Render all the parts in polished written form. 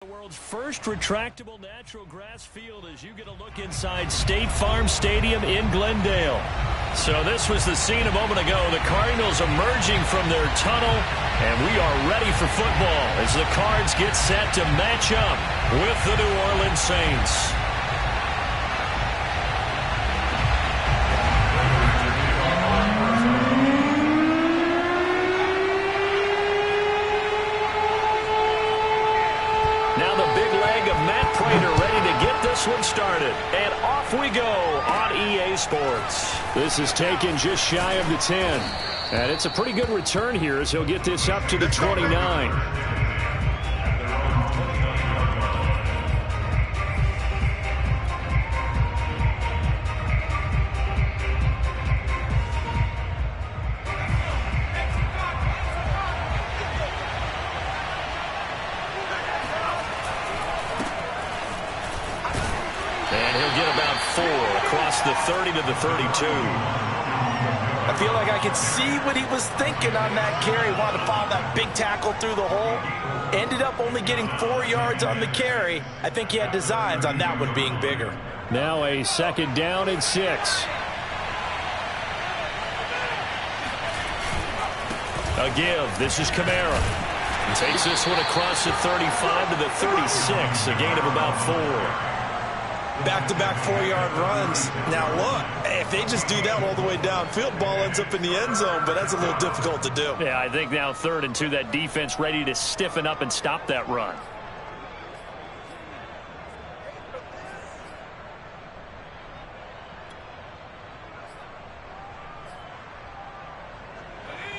The world's first retractable natural grass field as you get a look inside State Farm Stadium in Glendale. So this was the scene a moment ago. The Cardinals emerging from their tunnel, and we are ready for football as the Cards get set to match up with the New Orleans Saints. This one started, and off we go on EA Sports. This is taken just shy of the 10, and it's a pretty good return here as he'll get this up to the 29. The 30 to the 32. I feel like I could see what he was thinking on that carry. Wanted to follow that big tackle through the hole. Ended up only getting 4 yards on the carry. I think he had designs on that one being bigger. Now a second down and 6. A give. This is Kamara. He takes this one across the 35 to the 36. A gain of about 4. Back-to-back 4-yard runs. Now, look, if they just do that all the way downfield, ball ends up in the end zone, but that's a little difficult to do. Yeah, I think now 3rd and 2, that defense ready to stiffen up and stop that run.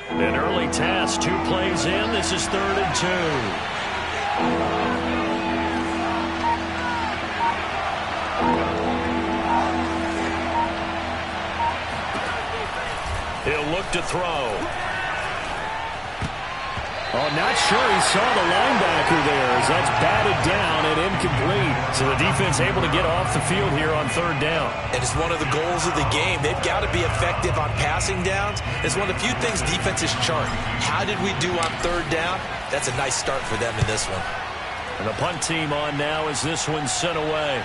An early task, 2 plays in. This is 3rd and 2. He'll look to throw. Oh, not sure he saw the linebacker there as that's batted down and incomplete. So the defense able to get off the field here on 3rd down. And it's one of the goals of the game. They've got to be effective on passing downs. It's one of the few things defenses chart. How did we do on 3rd down? That's a nice start for them in this one. And the punt team on now as this one's sent away.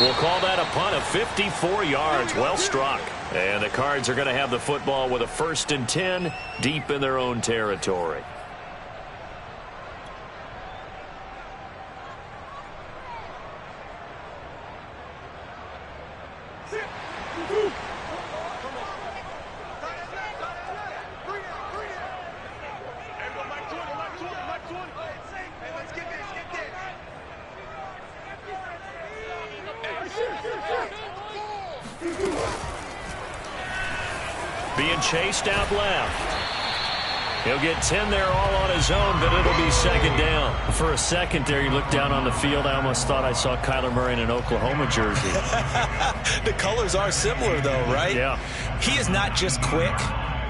We'll call that a punt of 54 yards. Well struck. And the Cards are going to have the football with a 1st and 10 deep in their own territory. Being chased out left. He'll get 10 there all on his own, but it'll be 2nd down. For a second there, you look down on the field, I almost thought I saw Kyler Murray in an Oklahoma jersey. The colors are similar, though, right? Yeah. He is not just quick,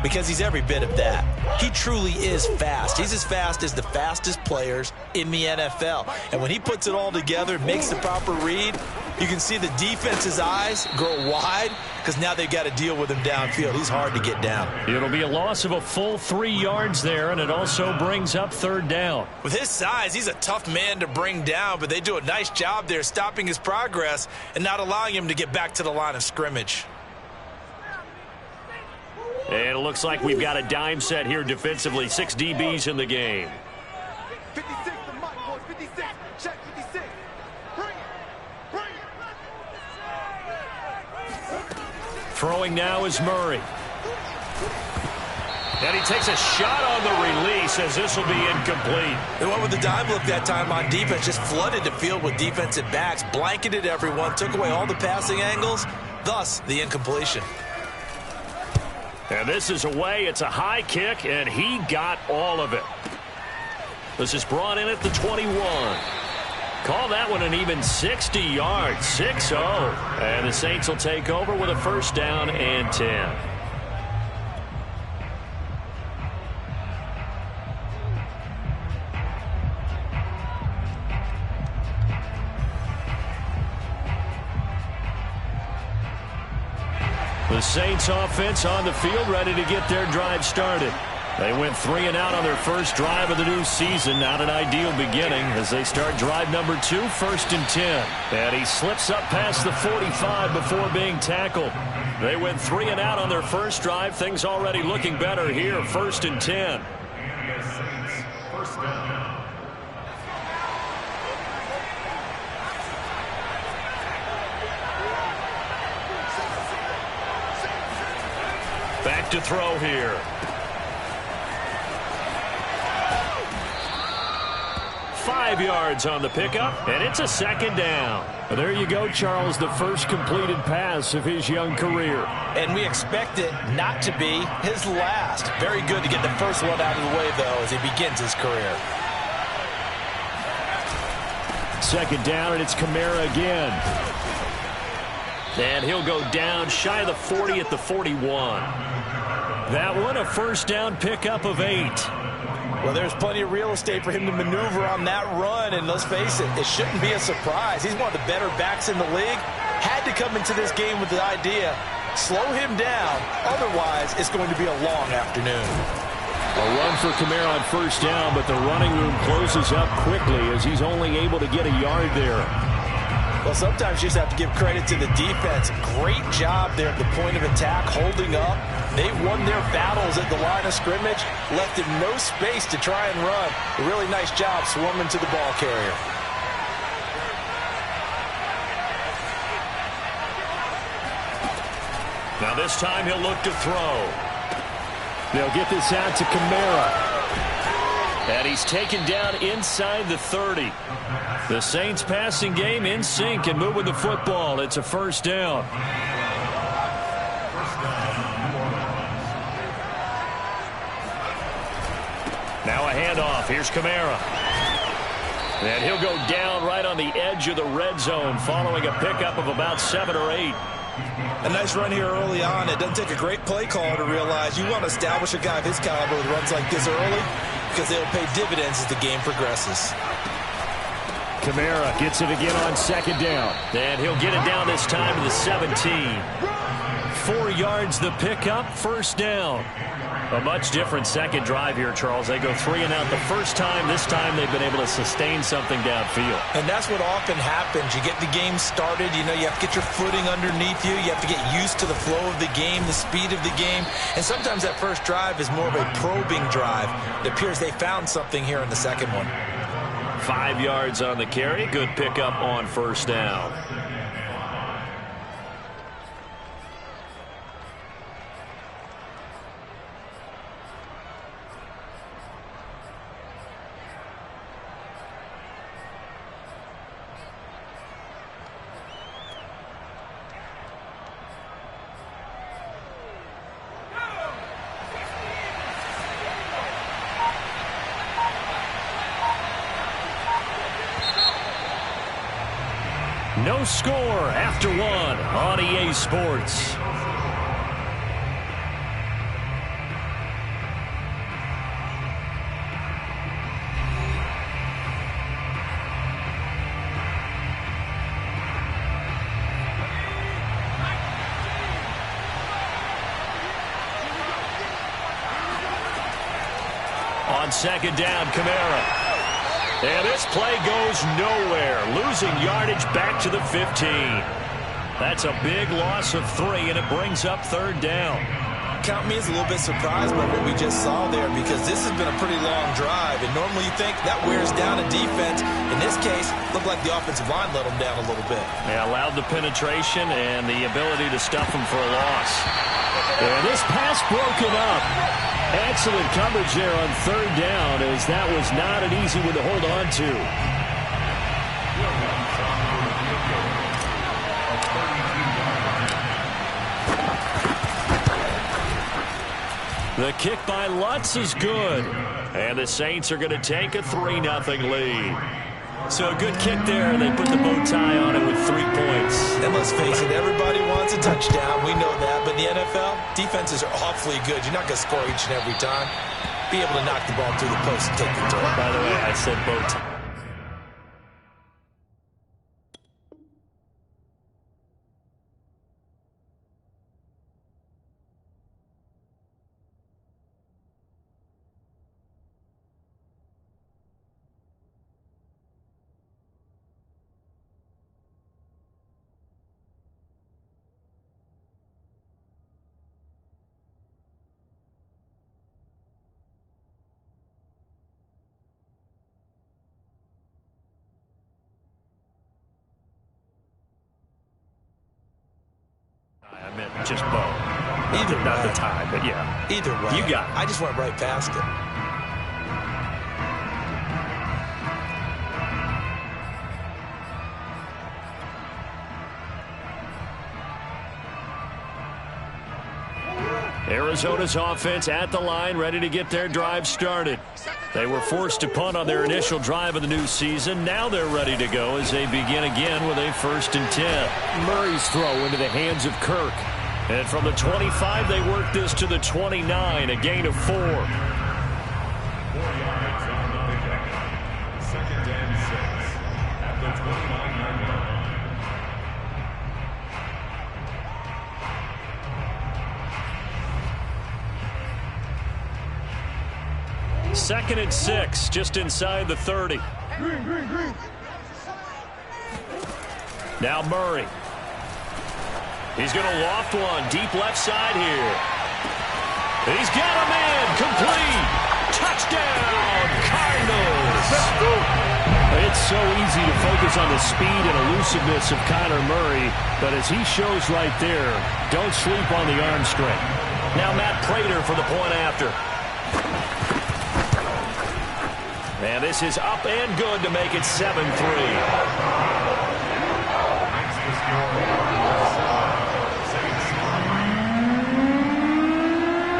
because he's every bit of that. He truly is fast. He's as fast as the fastest players in the NFL. And when he puts it all together, makes the proper read, you can see the defense's eyes grow wide because now they've got to deal with him downfield. He's hard to get down. It'll be a loss of a full 3 yards there, and it also brings up 3rd down. With his size, he's a tough man to bring down, but they do a nice job there stopping his progress and not allowing him to get back to the line of scrimmage. And it looks like we've got a dime set here defensively. 6 DBs in the game. 56, the mic, boys. 56. Check 56. Bring it. Throwing now is Murray. And he takes a shot on the release as this will be incomplete. They went with the dime look that time on defense. Just flooded the field with defensive backs. Blanketed everyone. Took away all the passing angles. Thus, the incompletion. And this is away. It's a high kick, and he got all of it. This is brought in at the 21. Call that one an even 60 yards. 6-0. And the Saints will take over with a 1st down and 10. The Saints offense on the field, ready to get their drive started. They went 3 and out on their first drive of the new season. Not an ideal beginning as they start drive number 2, 1st and 10. And he slips up past the 45 before being tackled. They went 3 and out on their first drive. Things already looking better here, 1st and 10. Back to throw here. 5 yards on the pickup, and it's a 2nd down. Well, there you go, Charles, the first completed pass of his young career. And we expect it not to be his last. Very good to get the first one out of the way, though, as he begins his career. 2nd down, and it's Kamara again. And he'll go down shy of the 40 at the 41. That one, a 1st down pickup of 8. Well, there's plenty of real estate for him to maneuver on that run, and let's face it, it shouldn't be a surprise. He's one of the better backs in the league. Had to come into this game with the idea, slow him down, otherwise it's going to be a long afternoon. A run for Kamara on 1st down, but the running room closes up quickly as he's only able to get a yard there. Well, sometimes you just have to give credit to the defense. Great job there at the point of attack, holding up. They won their battles at the line of scrimmage, left him no space to try and run. A really nice job swarming to the ball carrier. Now this time he'll look to throw. They'll get this out to Kamara. And he's taken down inside the 30. The Saints passing game in sync and moving the football. It's a 1st down. Now a handoff. Here's Kamara. And he'll go down right on the edge of the red zone following a pickup of about 7 or 8. A nice run here early on. It doesn't take a great play caller to realize you want to establish a guy of his caliber with runs like this early because they'll pay dividends as the game progresses. Kamara gets it again on 2nd down. And he'll get it down this time to the 17. 4 yards the pickup, 1st down. A much different second drive here, Charles. They go 3 and out the first time. This time they've been able to sustain something downfield. And that's what often happens. You get the game started. You know, you have to get your footing underneath you. You have to get used to the flow of the game, the speed of the game. And sometimes that first drive is more of a probing drive. It appears they found something here in the second one. 5 yards on the carry. Good pickup on 1st down. No score after 1 on EA Sports. On 2nd down, Kamara. And this play goes nowhere. Losing yardage back to the 15. That's a big loss of 3, and it brings up 3rd down. Count me as a little bit surprised by what we just saw there because this has been a pretty long drive, and normally you think that wears down a defense. In this case, it looked like the offensive line let them down a little bit. They allowed the penetration and the ability to stuff them for a loss. And this pass broken up. Excellent coverage there on 3rd down as that was not an easy one to hold on to. The kick by Lutz is good. And the Saints are going to take a 3-0 lead. So a good kick there. They put the bow tie on it with 3 points. And let's face it, everybody wants a touchdown. We know that. But in the NFL, defenses are awfully good. You're not going to score each and every time. Be able to knock the ball through the post and take the turn. By the way, I said bow tie. just Bo. Either Not way. the time, but yeah. Either way. You got it. I just went right past it. Arizona's offense at the line, ready to get their drive started. They were forced to punt on their initial drive of the new season. Now they're ready to go as they begin again with a 1st and 10. Murray's throw into the hands of Kirk. And from the 25, they work this to the 29, a gain of 4. 4 yards on the pickup. 2nd and 6 at the 29-yard line. 2nd and 6, just inside the 30. Now Murray. He's going to loft one deep left side here. He's got a man complete. Touchdown, Cardinals. It's so easy to focus on the speed and elusiveness of Kyler Murray, but as he shows right there, don't sleep on the arm strength. Now Matt Prater for the point after. And this is up and good to make it 7-3.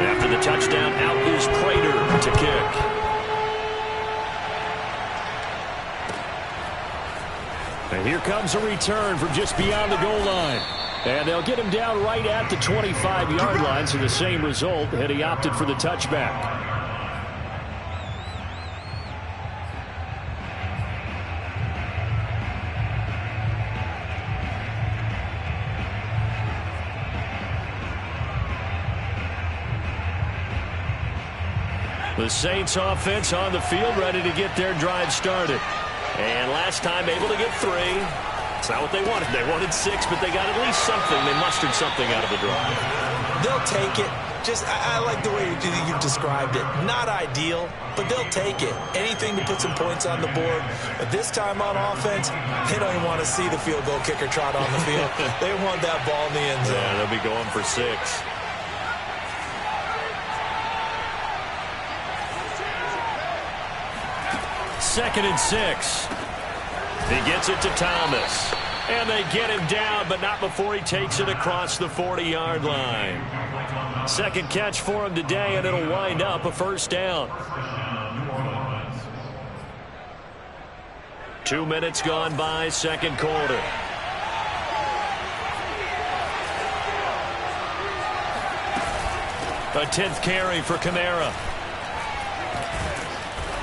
After the touchdown, out is Prater to kick. And here comes a return from just beyond the goal line. And they'll get him down right at the 25-yard line, so the same result had he opted for the touchback. The Saints offense on the field, ready to get their drive started. And last time able to get 3. It's not what they wanted. They wanted 6, but they got at least something. They mustered something out of the drive. They'll take it. I like the way you've described it. Not ideal, but they'll take it. Anything to put some points on the board. But this time on offense, they don't even want to see the field goal kicker trot on the field. They want that ball in the end zone. Yeah, they'll be going for 6. Second and 6. He gets it to Thomas. And they get him down, but not before he takes it across the 40-yard line. Second catch for him today, and it'll wind up a 1st down. 2 minutes gone by, 2nd quarter. A 10th carry for Kamara.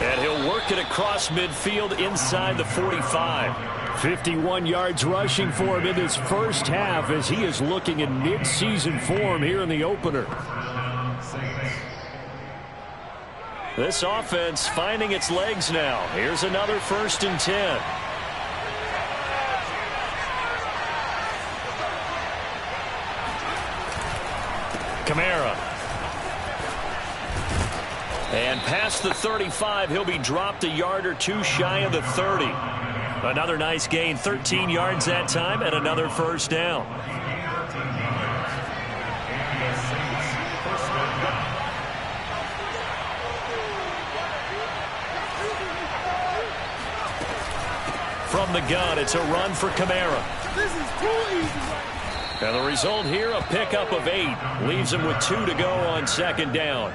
And he'll work it across midfield inside the 45. 51 yards rushing for him in this first half as he is looking in mid-season form here in the opener. This offense finding its legs now. Here's another 1st and 10. Kamara. And past the 35, he'll be dropped a yard or 2 shy of the 30. Another nice gain, 13 yards that time, and another 1st down. From the gun, it's a run for Kamara. This is too easy. And the result here, a pickup of 8. Leaves him with 2 to go on 2nd down.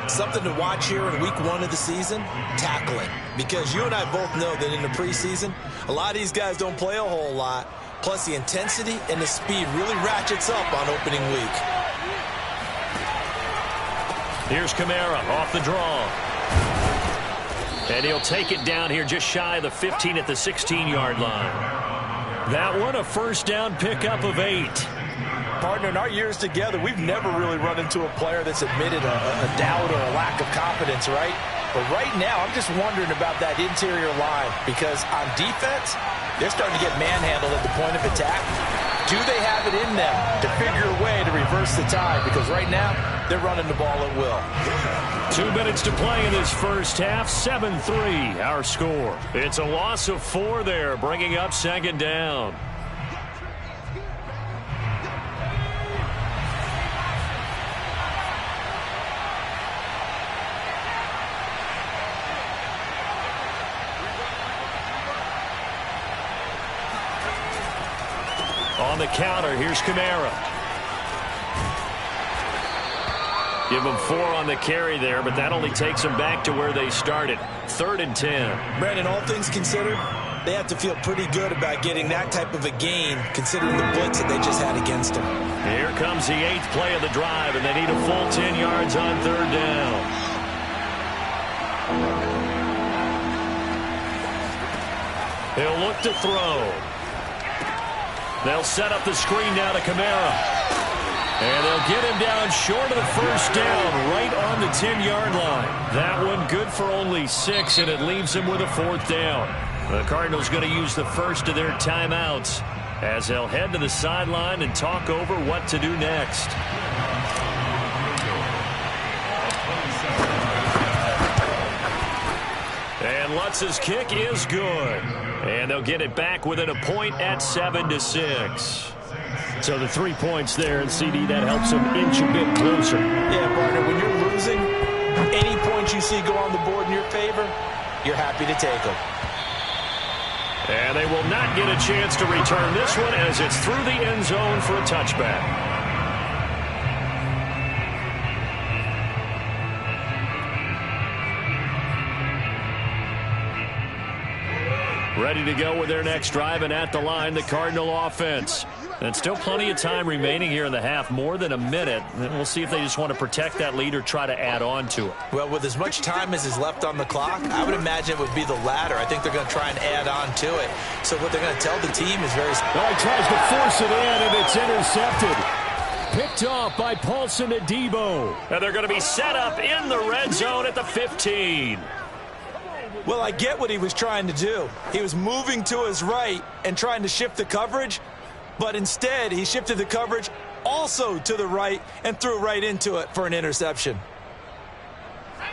Something to watch here in week 1 of the season, tackling. Because you and I both know that in the preseason, a lot of these guys don't play a whole lot. Plus the intensity and the speed really ratchets up on opening week. Here's Kamara off the draw. And he'll take it down here just shy of the 15 at the 16-yard line. That one, a 1st down pickup of 8. Partner, in our years together, we've never really run into a player that's admitted a doubt or a lack of confidence, right? But right now, I'm just wondering about that interior line because on defense, they're starting to get manhandled at the point of attack. Do they have it in them to figure a way to reverse the tide? Because right now, they're running the ball at will. 2 minutes to play in this first half. 7-3, our score. It's a loss of 4 there, bringing up 2nd down. On the counter, here's Kamara. Give them 4 on the carry there, but that only takes them back to where they started. 3rd and 10. Brandon, all things considered, they have to feel pretty good about getting that type of a gain, considering the blitz that they just had against them. Here comes the 8th play of the drive, and they need a full 10 yards on 3rd down. He'll look to throw. They'll set up the screen now to Kamara. And they'll get him down short of the first down, right on the 10-yard line. That one good for only 6, and it leaves him with a 4th down. The Cardinals going to use the first of their timeouts as they'll head to the sideline and talk over what to do next. And Lutz's kick is good. And they'll get it back within a point at 7-6. So the 3 points there, and CD, that helps them inch a bit closer. Yeah, partner, when you're losing, any points you see go on the board in your favor, you're happy to take them. And they will not get a chance to return this one as it's through the end zone for a touchback. Ready to go with their next drive, and at the line, the Cardinal offense. And still plenty of time remaining here in the half, more than a minute. And we'll see if they just want to protect that lead or try to add on to it. Well, with as much time as is left on the clock, I would imagine it would be the latter. I think they're going to try and add on to it. So what they're going to tell the team is very... Oh, he tries to force it in, and it's intercepted. Picked off by Paulson Adebo. And they're going to be set up in the red zone at the 15. Well, I get what he was trying to do. He was moving to his right and trying to shift the coverage, but instead he shifted the coverage also to the right and threw right into it for an interception.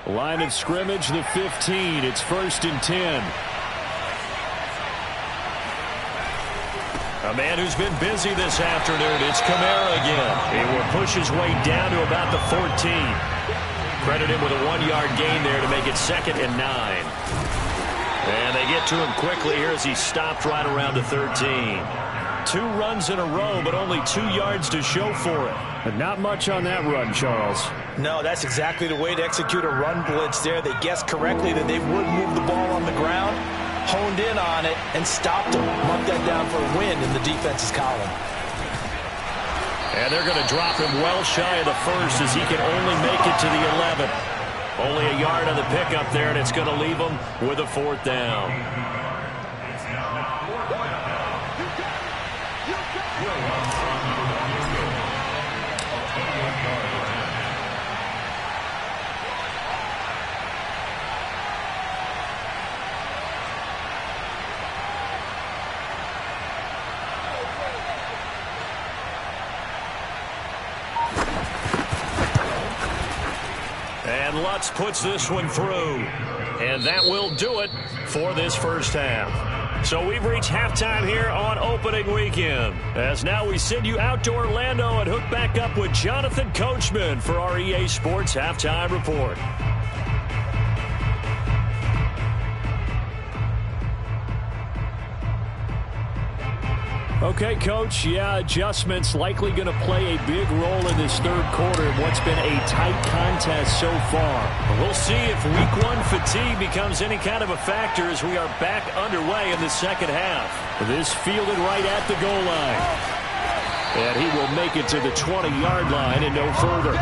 Line of scrimmage, the 15. It's 1st and 10. A man who's been busy this afternoon. It's Kamara again. He will push his way down to about the 14. Credit him with a 1-yard gain there to make it 2nd and 9. And they get to him quickly here as he stopped right around the 13. 2 runs in a row, but only 2 yards to show for it. But not much on that run, Charles. No, that's exactly the way to execute a run blitz there. They guessed correctly that they would move the ball on the ground, honed in on it, and stopped him. Marked that down for a win in the defense's column. And they're going to drop him well shy of the 1st as he can only make it to the 11. Only a yard on the pickup there, and it's going to leave him with a 4th down. And Lutz puts this one through. And that will do it for this first half. So we've reached halftime here on opening weekend. As now we send you out to Orlando and hook back up with Jonathan Coachman for our EA Sports Halftime Report. Okay, Coach, adjustments likely going to play a big role in this 3rd quarter in what's been a tight contest so far. We'll see if week 1 fatigue becomes any kind of a factor as we are back underway in the 2nd half. This fielded right at the goal line. And he will make it to the 20-yard line and no further.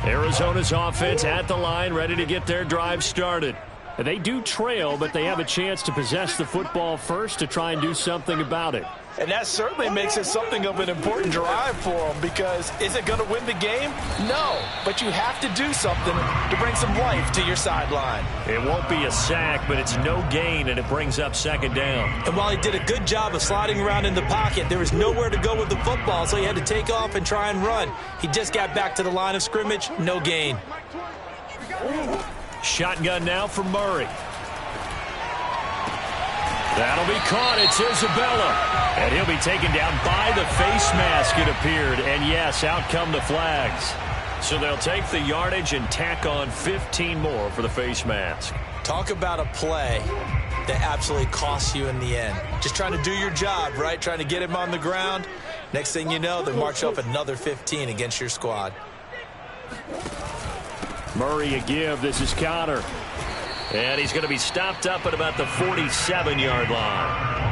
Arizona's offense at the line, ready to get their drive started. They do trail, but they have a chance to possess the football first to try and do something about it. And that certainly makes it something of an important drive for them, because is it going to win the game? No, but you have to do something to bring some life to your sideline. It won't be a sack, but it's no gain, and it brings up 2nd down. And while he did a good job of sliding around in the pocket, there was nowhere to go with the football, so he had to take off and try and run. He just got back to the line of scrimmage, no gain. Shotgun now for Murray. That'll be caught. It's Isabella. And he'll be taken down by the face mask, it appeared. And yes, out come the flags. So they'll take the yardage and tack on 15 more for the face mask. Talk about a play that absolutely costs you in the end. Just trying to do your job, right? Trying to get him on the ground. Next thing you know, they march up another 15 against your squad. Murray a give. This is Connor. And he's going to be stopped up at about the 47-yard line.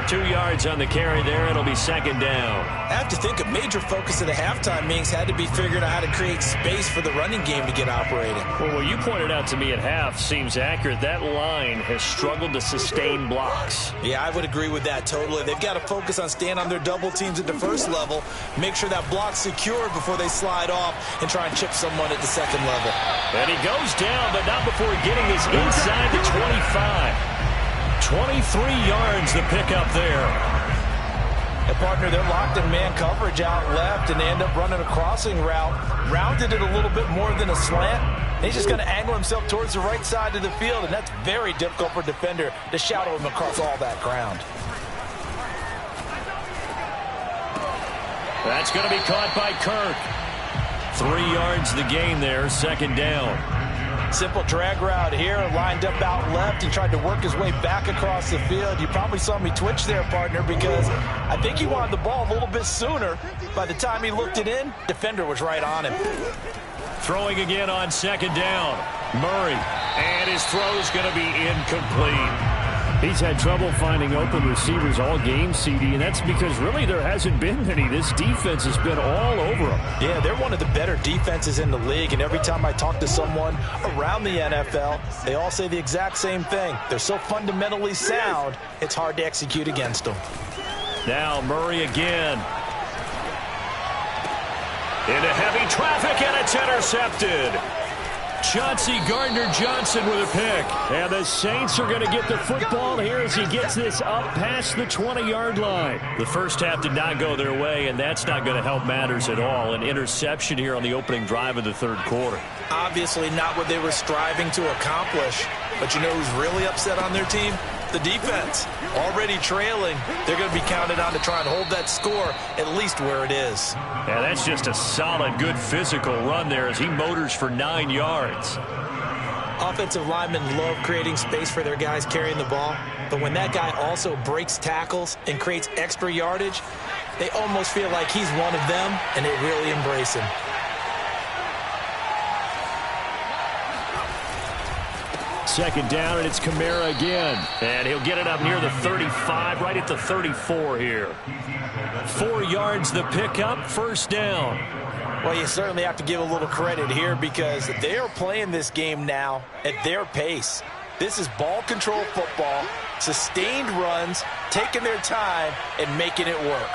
2 yards on the carry there. It'll be second down. I have to think a major focus of the halftime meetings had to be figuring out how to create space for the running game to get operating. Well, what you pointed out to me at half seems accurate. That line has struggled to sustain blocks. Yeah, I would agree with that totally. They've got to focus on staying on their double teams at the first level, make sure that block's secured before they slide off and try and chip someone at the second level. And he goes down, but not before getting this inside the 25. 23 yards the pickup there. And partner, they're locked in man coverage out left, and they end up running a crossing route. Rounded it a little bit more than a slant. And he's just going to angle himself towards the right side of the field, and that's very difficult for a defender to shadow him across all that ground. That's going to be caught by Kirk. 3 yards the gain there, second down. Simple drag route here, lined up out left and tried to work his way back across the field. You probably saw me twitch there, partner, because I think he wanted the ball a little bit sooner. By the time he looked it in, defender was right on him. Throwing again on second down. Murray, and his throw's going to be incomplete. He's had trouble finding open receivers all game, CD, and that's because really there hasn't been many. This defense has been all over them. Yeah, they're one of the better defenses in the league, and every time I talk to someone around the NFL, they all say the exact same thing. They're so fundamentally sound, it's hard to execute against them. Now Murray again. Into heavy traffic, and it's intercepted. Chauncey Gardner-Johnson with a pick. And the Saints are going to get the football here as he gets this up past the 20-yard line. The first half did not go their way, and that's not going to help matters at all. An interception here on the opening drive of the third quarter. Obviously not what they were striving to accomplish. But you know who's really upset on their team? The defense. Already trailing. They're going to be counted on to try and hold that score at least where it is. Yeah, that's just a solid, good physical run there as he motors for 9 yards. Offensive linemen love creating space for their guys carrying the ball. But when that guy also breaks tackles and creates extra yardage, they almost feel like he's one of them, and they really embrace him. Second down, and it's Kamara again. And he'll get it up near the 35, right at the 34 here. 4 yards the pickup, first down. Well, you certainly have to give a little credit here because they are playing this game now at their pace. This is ball control football, sustained runs, taking their time, and making it work.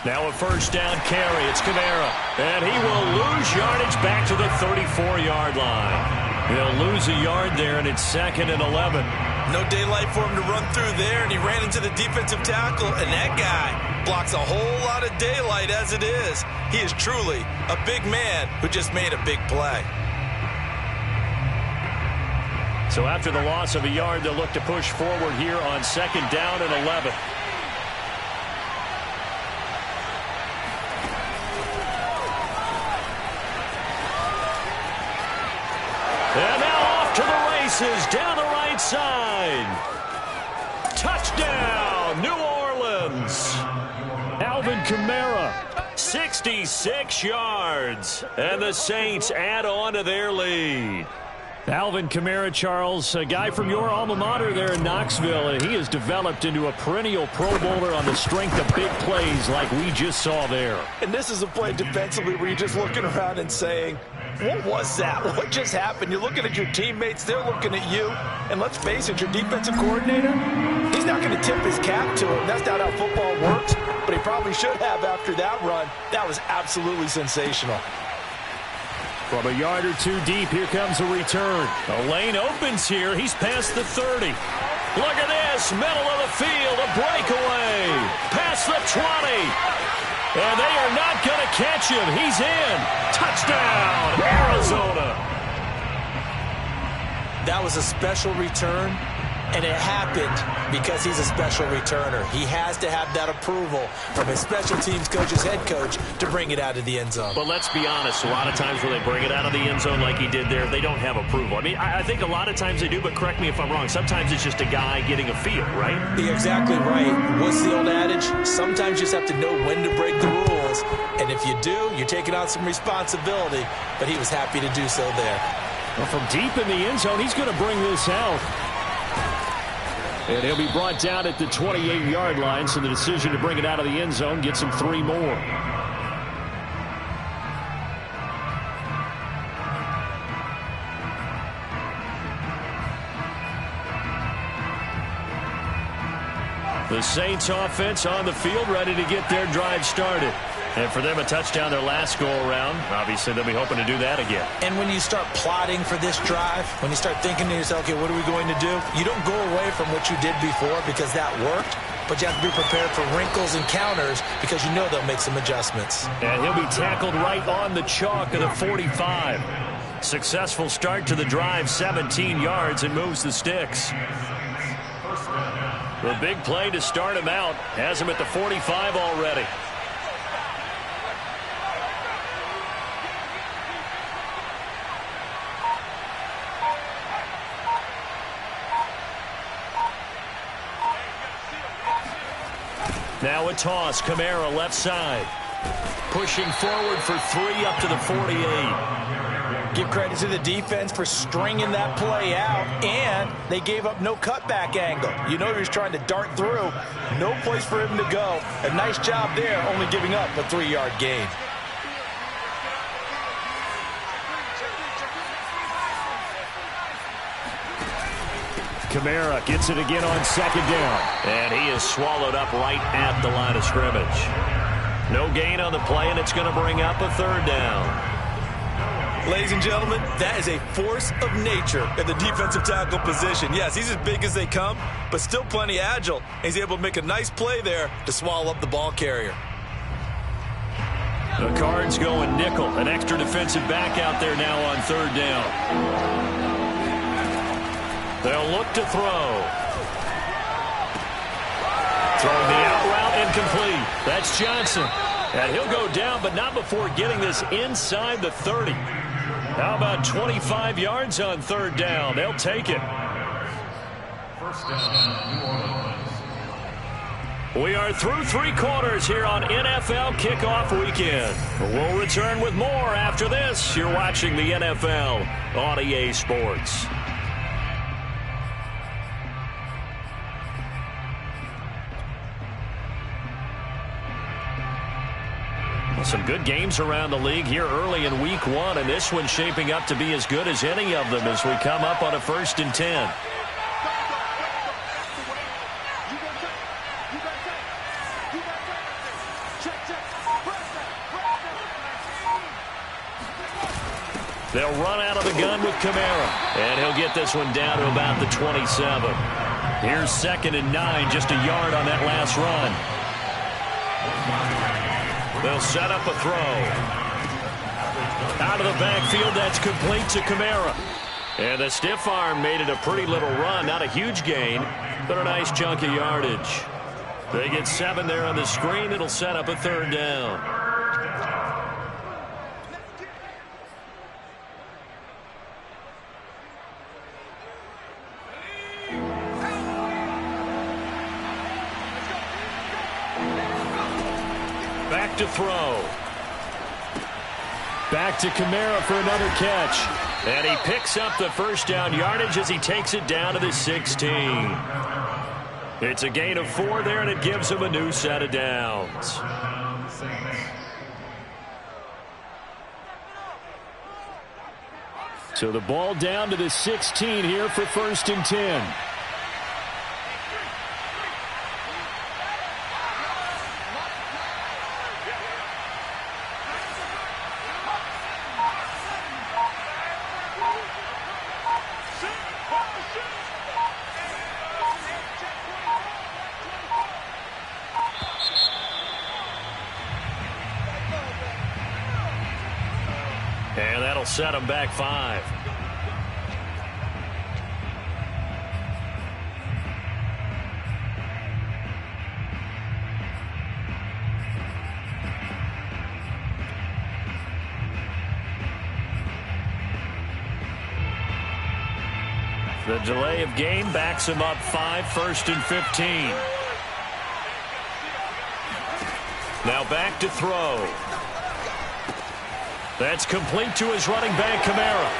Now a first down carry. It's Kamara. And he will lose yardage back to the 34-yard line. He'll lose a yard there, and it's second and 11. No daylight for him to run through there, and he ran into the defensive tackle, and that guy blocks a whole lot of daylight as it is. He is truly a big man who just made a big play. So after the loss of a yard, they'll look to push forward here on second down and 11. And now off to the races down the right side. Touchdown, New Orleans. Alvin Kamara. 66 yards. And the Saints add on to their lead. Alvin Kamara, Charles, a guy from your alma mater there in Knoxville, and he has developed into a perennial Pro Bowler on the strength of big plays like we just saw there. And this is a play defensively where you're just looking around and saying, what was that? What just happened? You're looking at your teammates. They're looking at you. And let's face it, your defensive coordinator, he's not going to tip his cap to him. That's not how football works. But he probably should have after that run. That was absolutely sensational. From a yard or two deep, here comes a return. The lane opens here. He's past the 30. Look at this. Middle of the field. A breakaway. Past the 20. And they are not going to catch him. He's in. Touchdown, Arizona. That was a special return, and it happened because he's a special returner. He has to have that approval from his special teams coach's head coach to bring it out of the end zone. But let's be honest, a lot of times when they bring it out of the end zone like he did there, they don't have approval. I mean, I think a lot of times they do, but correct me if I'm wrong. Sometimes it's just a guy getting a feel, right? You're exactly right. What's the old adage? Sometimes you just have to know when to break the rules, and if you do, you're taking on some responsibility, but he was happy to do so there. Well, from deep in the end zone, he's going to bring this out. And he'll be brought down at the 28-yard line, so the decision to bring it out of the end zone gets him 3 more. The Saints offense on the field, ready to get their drive started. And for them, a touchdown their last go-around. Obviously, they'll be hoping to do that again. And when you start plotting for this drive, when you start thinking to yourself, okay, what are we going to do? You don't go away from what you did before because that worked, but you have to be prepared for wrinkles and counters because you know they'll make some adjustments. And he'll be tackled right on the chalk of the 45. Successful start to the drive, 17 yards, and moves the sticks. The big play to start him out has him at the 45 already. Now a toss, Kamara left side. Pushing forward for 3 up to the 48. Give credit to the defense for stringing that play out, and they gave up no cutback angle. You know he was trying to dart through. No place for him to go. A nice job there, only giving up a 3-yard gain. Kamara gets it again on 2nd down. And he is swallowed up right at the line of scrimmage. No gain on the play, and it's going to bring up a 3rd down. Ladies and gentlemen, that is a force of nature at the defensive tackle position. Yes, he's as big as they come, but still plenty agile. He's able to make a nice play there to swallow up the ball carrier. The Cards going nickel. An extra defensive back out there now on 3rd down. They'll look to throw. Throwing the out route incomplete. That's Johnson. And he'll go down, but not before getting this inside the 30. How about 25 yards on 3rd down? They'll take it. First down, New Orleans. We are through 3 quarters here on NFL Kickoff Weekend. We'll return with more after this. You're watching the NFL on EA Sports. Some good games around the league here early in Week 1, and this one's shaping up to be as good as any of them as we come up on a 1st and 10. They'll run out of the gun with Kamara, and he'll get this one down to about the 27. Here's 2nd and 9, just a yard on that last run. They'll set up a throw. Out of the backfield, that's complete to Kamara. And the stiff arm made it a pretty little run. Not a huge gain, but a nice chunk of yardage. They get 7 there on the screen. It'll set up a 3rd down. Back to throw. Back to Kamara for another catch. And he picks up the 1st down yardage as he takes it down to the 16. It's a gain of 4 there, and it gives him a new set of downs. So the ball down to the 16 here for 1st and 10. And that'll set them back 5. The delay of game backs him up 5, 1st and 15. Now back to throw. That's complete to his running back, Kamara.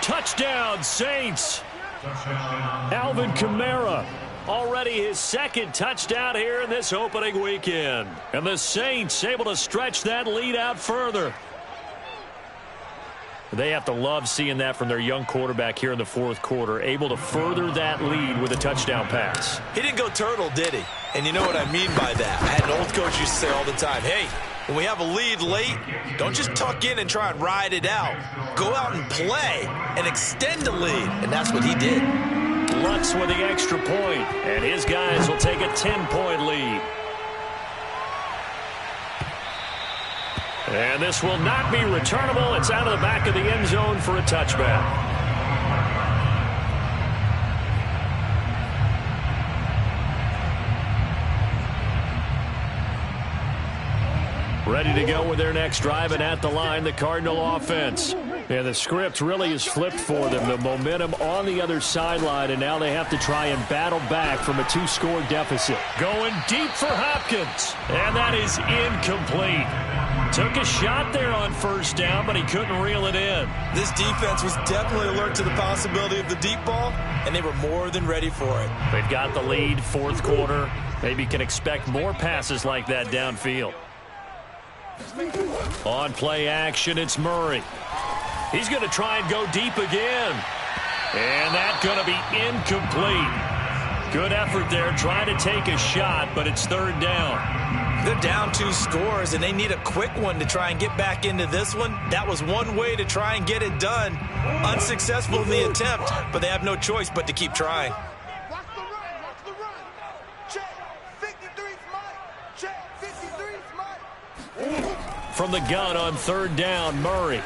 Touchdown, Saints. Alvin Kamara, already his 2nd touchdown here in this opening weekend. And the Saints able to stretch that lead out further. They have to love seeing that from their young quarterback here in the 4th quarter, able to further that lead with a touchdown pass. He didn't go turtle, did he? And you know what I mean by that. I had an old coach used to say all the time, hey, when we have a lead late, don't just tuck in and try and ride it out. Go out and play and extend the lead. And that's what he did. Lutz with the extra point, and his guys will take a 10-point lead. And this will not be returnable. It's out of the back of the end zone for a touchback. Ready to go with their next drive, and at the line, the Cardinal offense. And the script really is flipped for them. The momentum on the other sideline, and now they have to try and battle back from a 2-score deficit. Going deep for Hopkins, and that is incomplete. Took a shot there on 1st down, but he couldn't reel it in. This defense was definitely alert to the possibility of the deep ball, and they were more than ready for it. They've got the lead, 4th quarter. Maybe can expect more passes like that downfield. On play action, it's Murray. He's going to try and go deep again. And that's going to be incomplete. Good effort there, trying to take a shot, but it's 3rd down. They're down 2 scores, and they need a quick one to try and get back into this one. That was one way to try and get it done. Unsuccessful in the attempt, but they have no choice but to keep trying. Watch the run, watch the run. Check, 53's Mike. Check, 53's Mike. From the gun on 3rd down, Murray.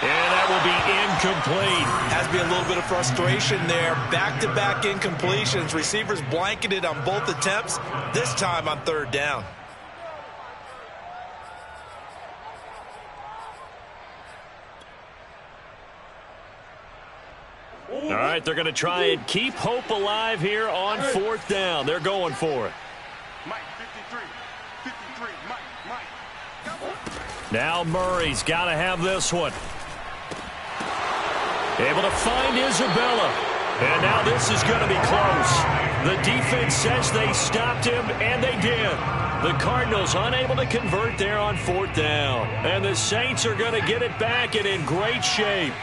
And that will be incomplete. Has to be a little bit of frustration there. Back-to-back incompletions. Receivers blanketed on both attempts, this time on 3rd down. All right, they're going to try and keep hope alive here on 4th down. They're going for it. Mike, 53, Mike. Now Murray's got to have this one. Able to find Isabella. And now this is going to be close. The defense says they stopped him, and they did. The Cardinals unable to convert there on 4th down. And the Saints are going to get it back and in great shape.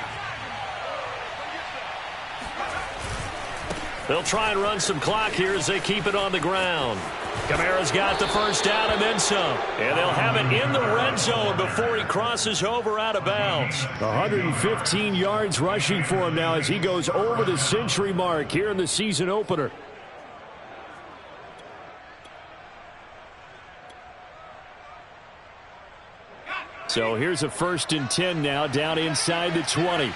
They'll try and run some clock here as they keep it on the ground. Kamara's got the 1st down and then some. And they'll have it in the red zone before he crosses over out of bounds. 115 yards rushing for him now as he goes over the century mark here in the season opener. So here's a 1st and 10 now down inside the 20.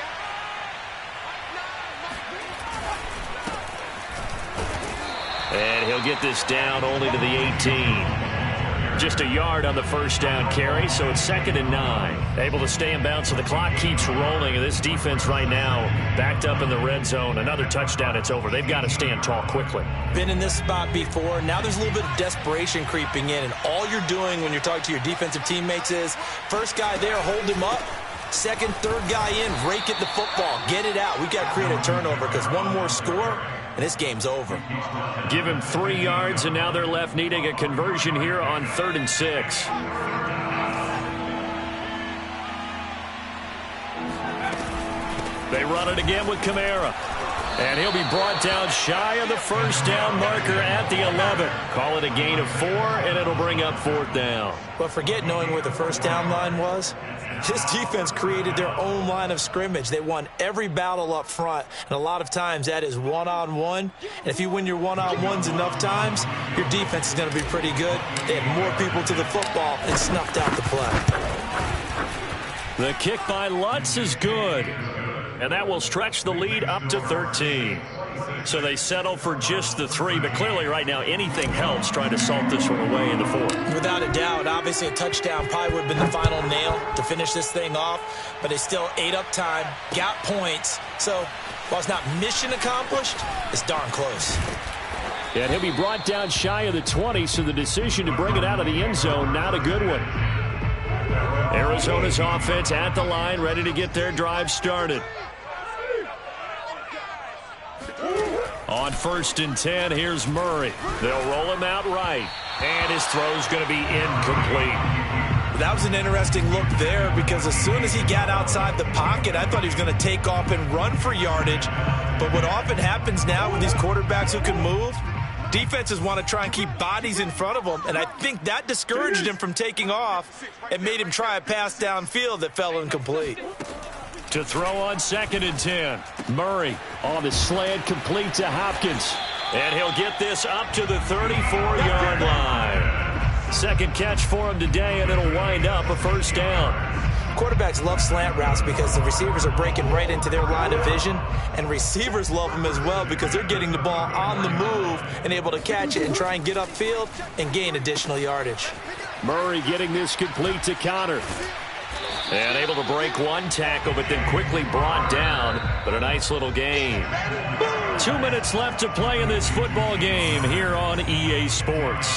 And he'll get this down only to the 18. Just a yard on the 1st down carry, so it's 2nd and 9. Able to stay in bounds, so the clock keeps rolling. And this defense right now backed up in the red zone. Another touchdown, it's over. They've got to stand tall quickly. Been in this spot before. Now there's a little bit of desperation creeping in. And all you're doing when you're talking to your defensive teammates is, first guy there, hold him up. Second, third guy in, rake at the football. Get it out. We've got to create a turnover because one more score, and this game's over. Give him 3 yards, and now they're left needing a conversion here on 3rd and 6. They run it again with Kamara. And he'll be brought down shy of the 1st down marker at the 11. Call it a gain of 4, and it'll bring up 4th down. But forget knowing where the 1st down line was. This defense created their own line of scrimmage. They won every battle up front, and a lot of times that is one-on-one. And if you win your one-on-ones enough times, your defense is going to be pretty good. They had more people to the football and snuffed out the play. The kick by Lutz is good, and that will stretch the lead up to 13. So they settle for just the 3, but clearly right now anything helps trying to salt this one away in the 4th. Without a doubt, obviously a touchdown probably would have been the final nail to finish this thing off, but they still ate up time, got points. So while it's not mission accomplished, it's darn close. And he'll be brought down shy of the 20, so the decision to bring it out of the end zone, not a good one. Arizona's offense at the line, ready to get their drive started. On 1st and 10, here's Murray. They'll roll him out right, and his throw's going to be incomplete. That was an interesting look there because as soon as he got outside the pocket, I thought he was going to take off and run for yardage. But what often happens now with these quarterbacks who can move, defenses want to try and keep bodies in front of them, and I think that discouraged him from taking off and made him try a pass downfield that fell incomplete. To throw on 2nd and 10. Murray on the slant, complete to Hopkins. And he'll get this up to the 34-yard line. Second catch for him today, and it'll wind up a 1st down. Quarterbacks love slant routes because the receivers are breaking right into their line of vision, and receivers love them as well because they're getting the ball on the move and able to catch it and try and get upfield and gain additional yardage. Murray getting this complete to Connor. And able to break one tackle, but then quickly brought down. But a nice little gain. 2 minutes left to play in this football game here on EA Sports.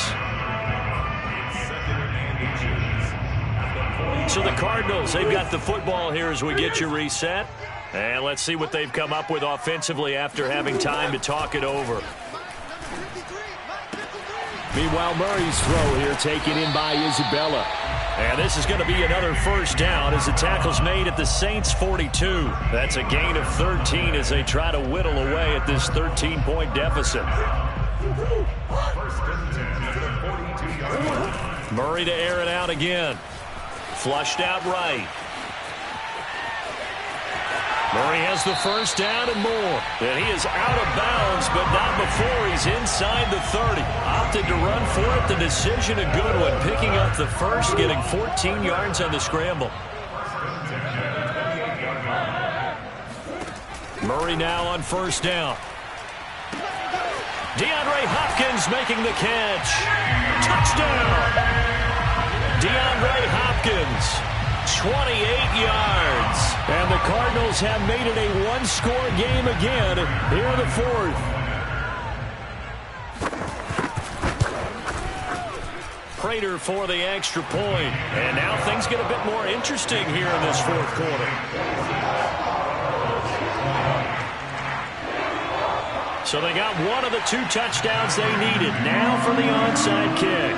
So the Cardinals, they've got the football here as we get you reset. And let's see what they've come up with offensively after having time to talk it over. Meanwhile, Murray's throw here taken in by Isabella. And this is going to be another 1st down as the tackle's made at the Saints' 42. That's a gain of 13 as they try to whittle away at this 13-point deficit. Murray to air it out again. Flushed out right. Murray has the 1st down and more. And he is out of bounds, but not before he's inside the 30. Opted to run for it. The decision a good one. Picking up the 1st, getting 14 yards on the scramble. Murray now on 1st down. DeAndre Hopkins making the catch. Touchdown! DeAndre Hopkins. 28 yards. And the Cardinals have made it a one-score game again here in the 4th. Prater for the extra point. And now things get a bit more interesting here in this 4th quarter. So they got one of the 2 touchdowns they needed. Now for the onside kick.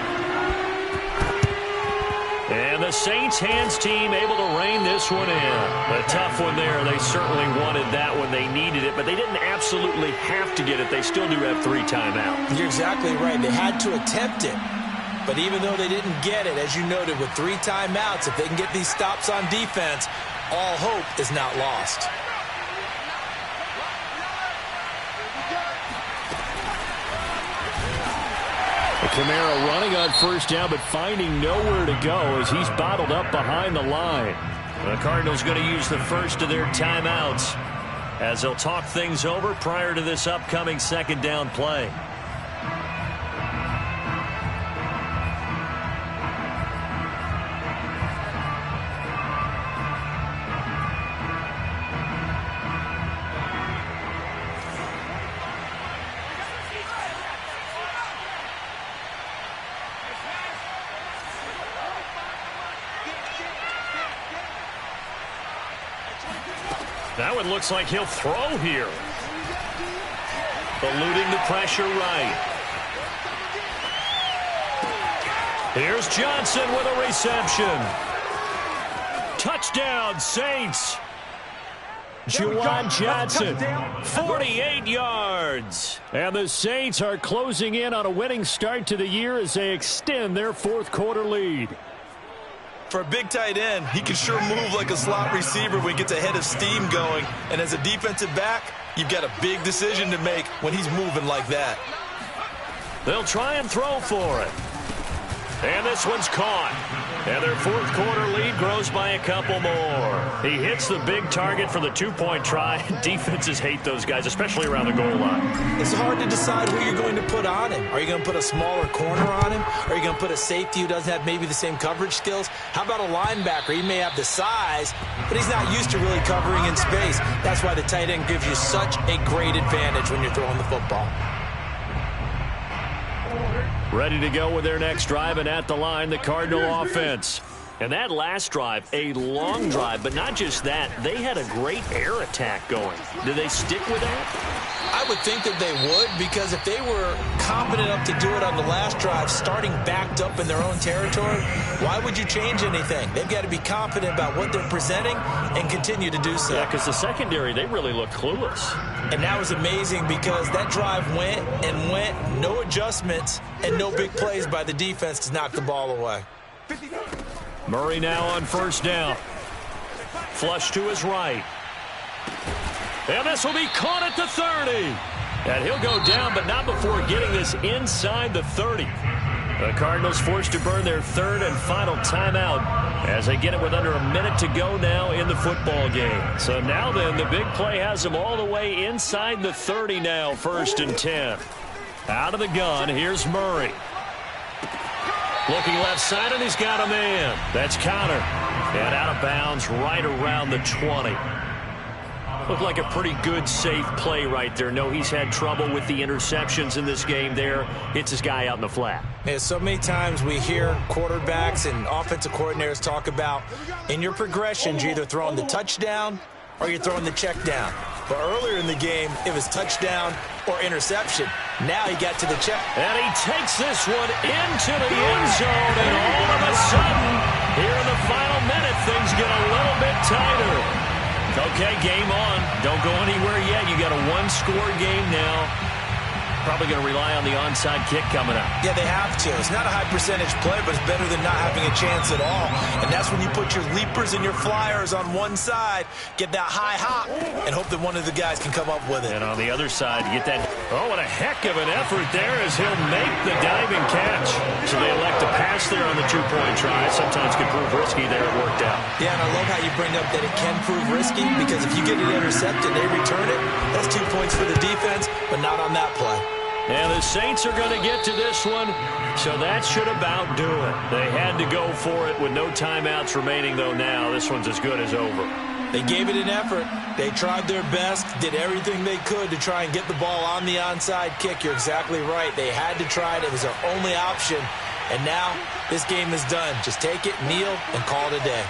And the Saints hands team able to rein this one in. A tough one there. They certainly wanted that one. They needed it, but they didn't absolutely have to get it. They still do have 3 timeouts. You're exactly right. They had to attempt it. But even though they didn't get it, as you noted, with 3 timeouts, if they can get these stops on defense, all hope is not lost. Kamara running on 1st down, but finding nowhere to go as he's bottled up behind the line. The Cardinals going to use the 1st of their timeouts as they'll talk things over prior to this upcoming 2nd down play. That one looks like he'll throw here. Eluding the pressure right. Here's Johnson with a reception. Touchdown, Saints. Juwan Johnson, 48 yards. And the Saints are closing in on a winning start to the year as they extend their 4th quarter lead. For a big tight end, he can sure move like a slot receiver when he gets a head of steam going. And as a defensive back, you've got a big decision to make when he's moving like that. They'll try and throw for it. And this one's caught. And their fourth quarter lead grows by a couple more. He hits the big target for the two-point try. Defenses hate those guys, especially around the goal line. It's hard to decide who you're going to put on him. Are you going to put a smaller corner on him? Are you going to put a safety who doesn't have maybe the same coverage skills? How about a linebacker? He may have the size, but he's not used to really covering in space. That's why the tight end gives you such a great advantage when you're throwing the football. Ready to go with their next drive, and at the line, the Cardinal offense. And that last drive, a long drive, but not just that. They had a great air attack going. Did they stick with that? I would think that they would, because if they were confident enough to do it on the last drive, starting backed up in their own territory, why would you change anything? They've got to be confident about what they're presenting and continue to do so. Yeah, because the secondary, they really looked clueless. And that was amazing because that drive went and went, no adjustments, and no big plays by the defense to knock the ball away. Murray now on first down. Flush to his right. And this will be caught at the 30. And he'll go down, but not before getting this inside the 30. The Cardinals forced to burn their third and final timeout as they get it with under a minute to go now in the football game. So now then, the big play has them all the way inside the 30 now, 1st and 10. Out of the gun, here's Murray. Looking left side, and he's got a man. That's Connor. And out of bounds right around the 20. Looked like a pretty good, safe play right there. No, he's had trouble with the interceptions in this game there. Hits his guy out in the flat. Yeah, so many times we hear quarterbacks and offensive coordinators talk about in your progressions, you're either throwing the touchdown or you're throwing the check down. But earlier in the game, it was touchdown or interception. Now he got to the check. And he takes this one into the end zone. And all of a sudden, here in the final minute, things get a little bit tighter. Okay, game on. Don't go anywhere yet. You got a one-score game now. Probably going to rely on the onside kick coming up. Yeah, they have to. It's not a high-percentage play, but it's better than not having a chance at all. And that's when you put your leapers and your flyers on one side, get that high hop, and hope that one of the guys can come up with it. And on the other side, you get that, oh, what a heck of an effort there as he'll make the diving catch. So they elect to pass there on the two-point try. Sometimes can prove risky there. It worked out. Yeah, and I love how you bring up that it can prove risky, because if you get it intercepted, they return it, that's 2 points for the defense, but not on that play. And the Saints are going to get to this one, so that should about do it. They had to go for it with no timeouts remaining, though now. This one's as good as over. They gave it an effort. They tried their best, did everything they could to try and get the ball on the onside kick. You're exactly right. They had to try it. It was their only option. And now this game is done. Just take it, kneel, and call it a day.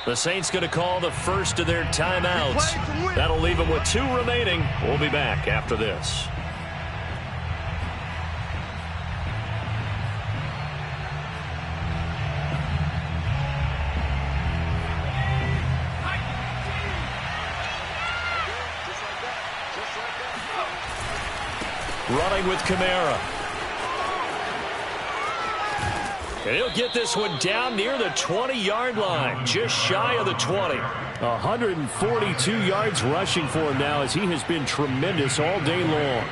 The Saints going to call the first of their timeouts. That'll leave them with 2 remaining. We'll be back after this. Running with Kamara. And he'll get this one down near the 20-yard line, just shy of the 20. 142 yards rushing for him now, as he has been tremendous all day long.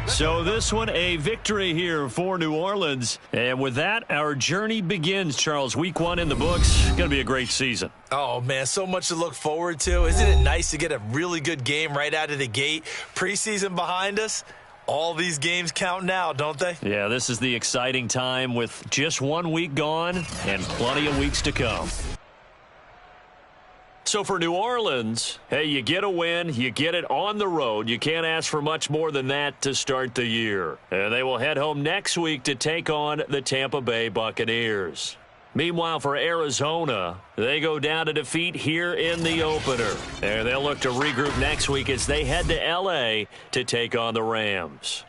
So this one, a victory here for New Orleans. And with that, our journey begins, Charles. Week 1 in the books. Going to be a great season. Oh, man, so much to look forward to. Isn't it nice to get a really good game right out of the gate? Preseason behind us. All these games count now, don't they? Yeah, this is the exciting time with just 1 week gone and plenty of weeks to come. So for New Orleans, hey, you get a win, you get it on the road. You can't ask for much more than that to start the year. And they will head home next week to take on the Tampa Bay Buccaneers. Meanwhile, for Arizona, they go down to defeat here in the opener. And they'll look to regroup next week as they head to L.A. to take on the Rams.